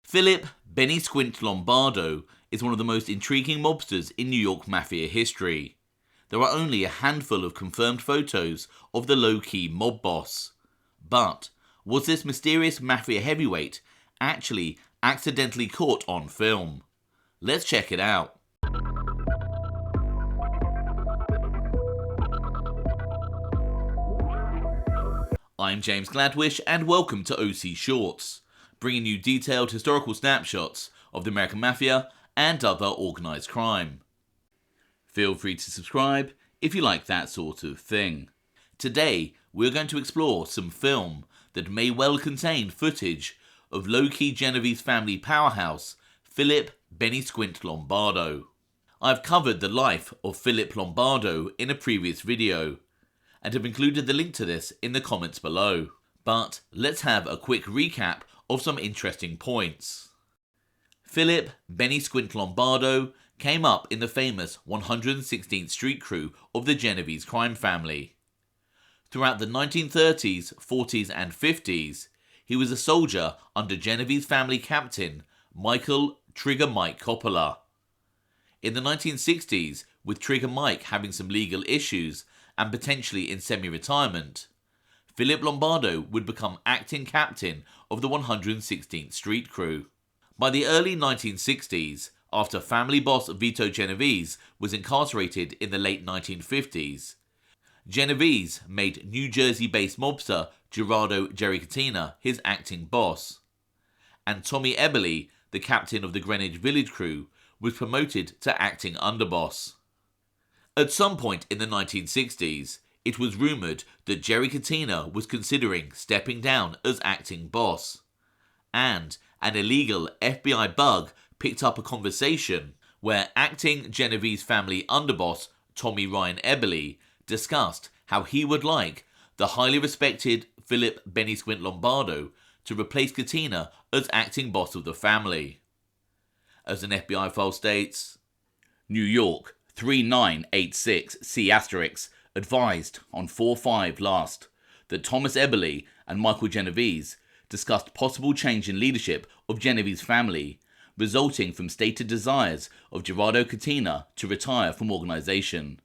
Philip Benny Squint Lombardo is one of the most intriguing mobsters in New York Mafia history. There are only a handful of confirmed photos of the low-key mob boss. But was this mysterious Mafia heavyweight actually accidentally caught on film? Let's check it out. I'm James Gladwish and welcome to OC Shorts, bringing you detailed historical snapshots of the American Mafia and other organised crime. Feel free to subscribe if you like that sort of thing. Today, we're going to explore some film that may well contain footage of low-key Genovese family powerhouse Philip Benny Squint Lombardo. I've covered the life of Philip Lombardo in a previous video, and have included the link to this in the comments below. But let's have a quick recap of some interesting points. Philip Benny Squint Lombardo came up in the famous 116th Street crew of the Genovese Crime Family. Throughout the 1930s, 40s and 50s, he was a soldier under Genovese family captain Michael Trigger Mike Coppola. In the 1960s, with Trigger Mike having some legal issues and potentially in semi-retirement, Philip Lombardo would become acting captain of the 116th Street crew. By the early 1960s, after family boss Vito Genovese was incarcerated in the late 1950s, Genovese made New Jersey-based mobster Gerardo Jerry Katina his acting boss, and Tommy Eboli, the captain of the Greenwich Village crew, was promoted to acting underboss. At some point in the 1960s, it was rumoured that Jerry Katina was considering stepping down as acting boss, and an illegal FBI bug picked up a conversation where acting Genovese family underboss Tommy Ryan Eboli discussed how he would like the highly respected Philip Benny Squint Lombardo to replace Katina as acting boss of the family. As an FBI file states, New York 3986 C** advised on 4/5 last that Thomas Eboli and Michael Genovese discussed possible change in leadership of Genovese family resulting from stated desires of Gerardo Katina to retire from organisation.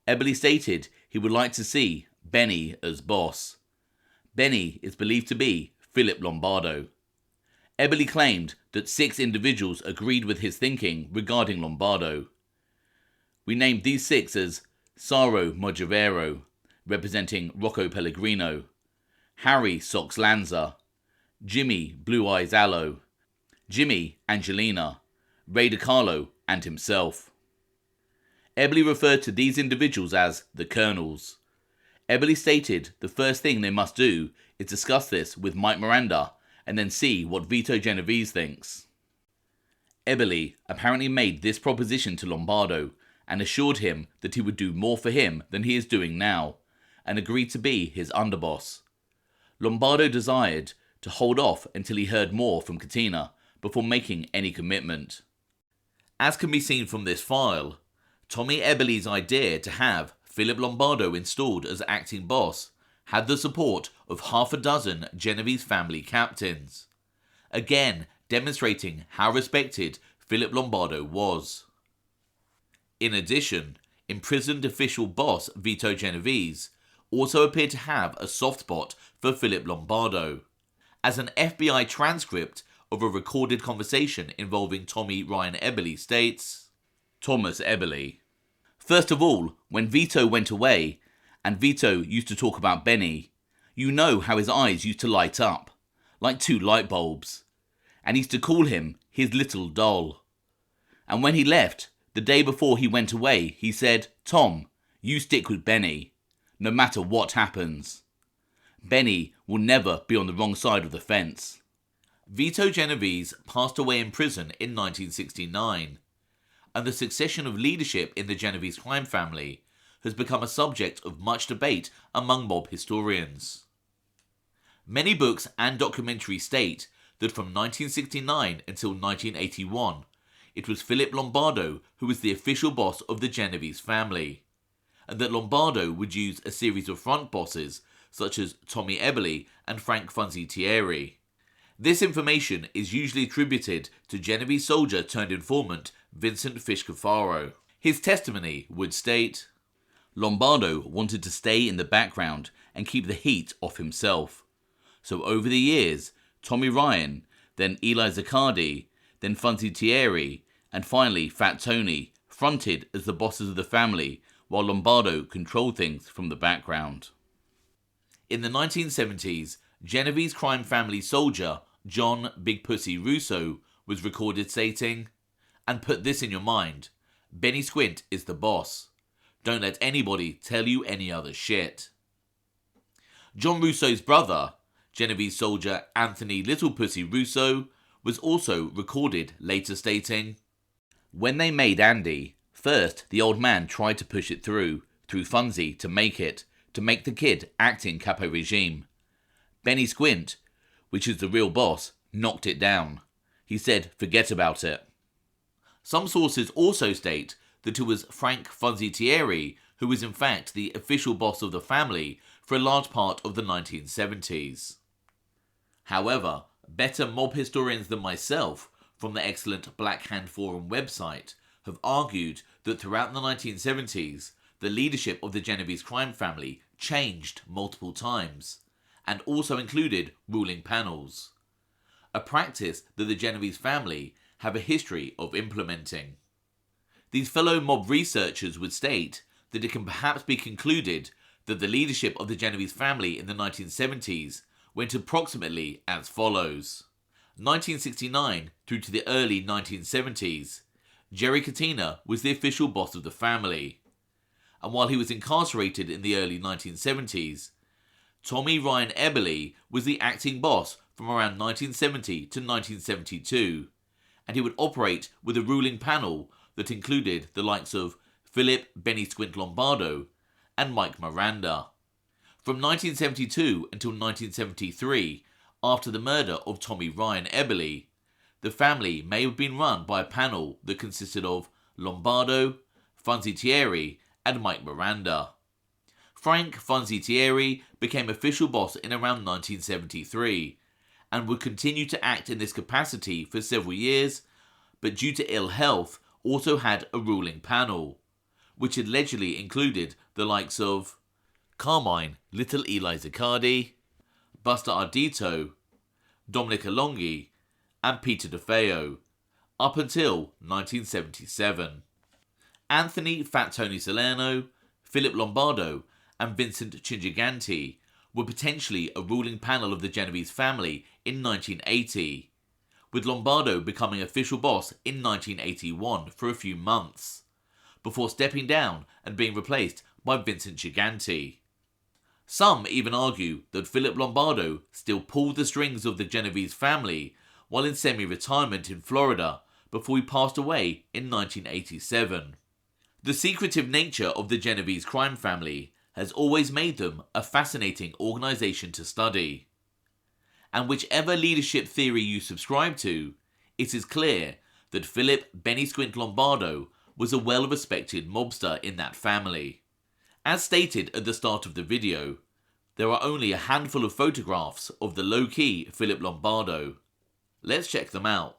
Eboli stated he would like to see Benny as boss. Benny is believed to be Philip Lombardo. Eboli claimed that 6 individuals agreed with his thinking regarding Lombardo. We named these 6 as Saro Moggiavero, representing Rocco Pellegrino, Harry Sox Lanza, Jimmy Blue Eyes Allo, Jimmy Angelina, Ray DiCarlo, and himself. Eboli referred to these individuals as the Colonels. Eboli stated the first thing they must do is discuss this with Mike Miranda and then see what Vito Genovese thinks. Eboli apparently made this proposition to Lombardo and assured him that he would do more for him than he is doing now, and agreed to be his underboss. Lombardo desired to hold off until he heard more from Katina before making any commitment. As can be seen from this file, Tommy Eboli's idea to have Philip Lombardo installed as acting boss had the support of half a dozen Genovese family captains, again demonstrating how respected Philip Lombardo was. In addition, imprisoned official boss Vito Genovese also appeared to have a soft spot for Philip Lombardo, as an FBI transcript of a recorded conversation involving Tommy Ryan Eboli states, Thomas Eboli: first of all, when Vito went away, and Vito used to talk about Benny, you know how his eyes used to light up, like 2 light bulbs, and he used to call him his little doll. And when he left, the day before he went away, he said, Tom, you stick with Benny, no matter what happens. Benny will never be on the wrong side of the fence. Vito Genovese passed away in prison in 1969, and the succession of leadership in the Genovese crime family has become a subject of much debate among mob historians. Many books and documentaries state that from 1969 until 1981, it was Philip Lombardo who was the official boss of the Genovese family, and that Lombardo would use a series of front bosses such as Tommy Eboli and Frank Funzi Tieri. This information is usually attributed to Genovese soldier turned informant Vincent Cafaro. His testimony would state, Lombardo wanted to stay in the background and keep the heat off himself. So over the years, Tommy Ryan, then Eli Zaccardi, then Funzi Tieri, and finally Fat Tony fronted as the bosses of the family while Lombardo controlled things from the background. In the 1970s, Genovese Crime Family soldier John Big Pussy Russo was recorded stating, "And put this in your mind, Benny Squint is the boss. Don't let anybody tell you any other shit." John Russo's brother, Genovese soldier Anthony Little Pussy Russo, was also recorded later stating, "When they made Andy, first the old man tried to push it through Funzi to make the kid acting capo regime. Benny Squint, which is the real boss, knocked it down. He said, forget about it." Some sources also state that it was Frank Funzi Tieri who was in fact the official boss of the family for a large part of the 1970s. However, better mob historians than myself from the excellent Black Hand Forum website have argued that throughout the 1970s, the leadership of the Genovese crime family changed multiple times, and also included ruling panels, a practice that the Genovese family have a history of implementing. These fellow mob researchers would state that it can perhaps be concluded that the leadership of the Genovese family in the 1970s went approximately as follows. 1969 through to the early 1970s, Jerry Katina was the official boss of the family. And while he was incarcerated in the early 1970s, Tommy Ryan Eboli was the acting boss from around 1970 to 1972, and he would operate with a ruling panel that included the likes of Philip Benny Squint Lombardo and Mike Miranda. From 1972 until 1973, after the murder of Tommy Ryan Eboli, the family may have been run by a panel that consisted of Lombardo, Funzi Tieri, and Mike Miranda. Frank Funzi Tieri became official boss in around 1973 and would continue to act in this capacity for several years, but due to ill health also had a ruling panel, which allegedly included the likes of Carmine Little Eli Zaccardi, Buster Ardito, Dominic Alonghi, and Peter DeFeo, up until 1977. Anthony Fat Tony Salerno, Philip Lombardo, and Vincent Chin Gigante were potentially a ruling panel of the Genovese family in 1980, with Lombardo becoming official boss in 1981 for a few months, before stepping down and being replaced by Vincent Gigante. Some even argue that Philip Lombardo still pulled the strings of the Genovese family while in semi-retirement in Florida before he passed away in 1987. The secretive nature of the Genovese crime family has always made them a fascinating organisation to study. And whichever leadership theory you subscribe to, it is clear that Philip Benny Squint Lombardo was a well-respected mobster in that family. As stated at the start of the video, there are only a handful of photographs of the low-key Philip Lombardo. Let's check them out.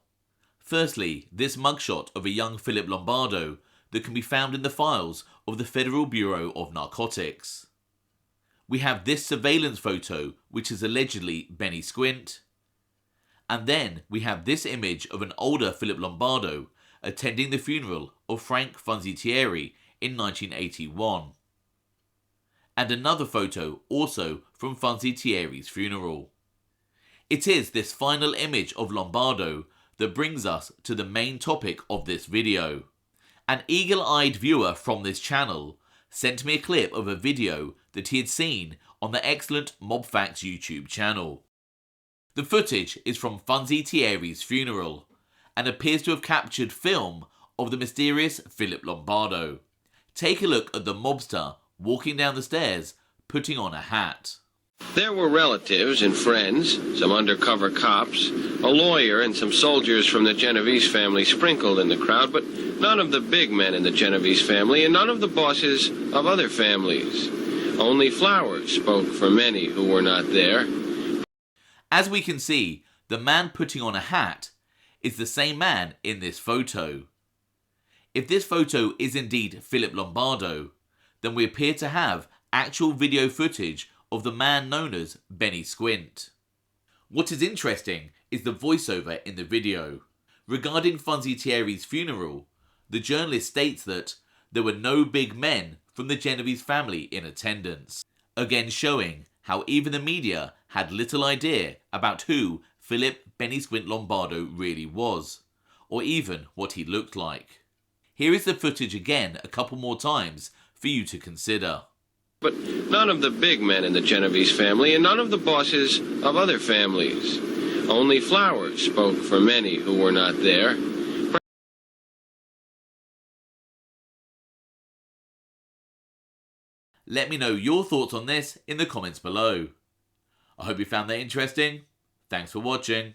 Firstly, this mugshot of a young Philip Lombardo that can be found in the files of the Federal Bureau of Narcotics. We have this surveillance photo, which is allegedly Benny Squint. And then we have this image of an older Philip Lombardo attending the funeral of Frank Funzi Tieri in 1981. And another photo also from Funzi Tieri's funeral. It is this final image of Lombardo that brings us to the main topic of this video. An eagle-eyed viewer from this channel sent me a clip of a video that he had seen on the excellent MobFacts YouTube channel. The footage is from Funzi Tieri's funeral and appears to have captured film of the mysterious Philip Lombardo. Take a look at the mobster walking down the stairs, putting on a hat. There were relatives and friends, some undercover cops, a lawyer, and some soldiers from the Genovese family sprinkled in the crowd, but none of the big men in the Genovese family and none of the bosses of other families. Only flowers spoke for many who were not there. As we can see, the man putting on a hat is the same man in this photo. If this photo is indeed Philip Lombardo, then we appear to have actual video footage of the man known as Benny Squint. What is interesting is the voiceover in the video. Regarding Funzi Tieri's funeral, the journalist states that there were no big men from the Genovese family in attendance, again showing how even the media had little idea about who Philip Benny Squint Lombardo really was, or even what he looked like. Here is the footage again a couple more times for you to consider. But none of the big men in the Genovese family and none of the bosses of other families. Only flowers spoke for many who were not there. Let me know your thoughts on this in the comments below. I hope you found that interesting. Thanks for watching.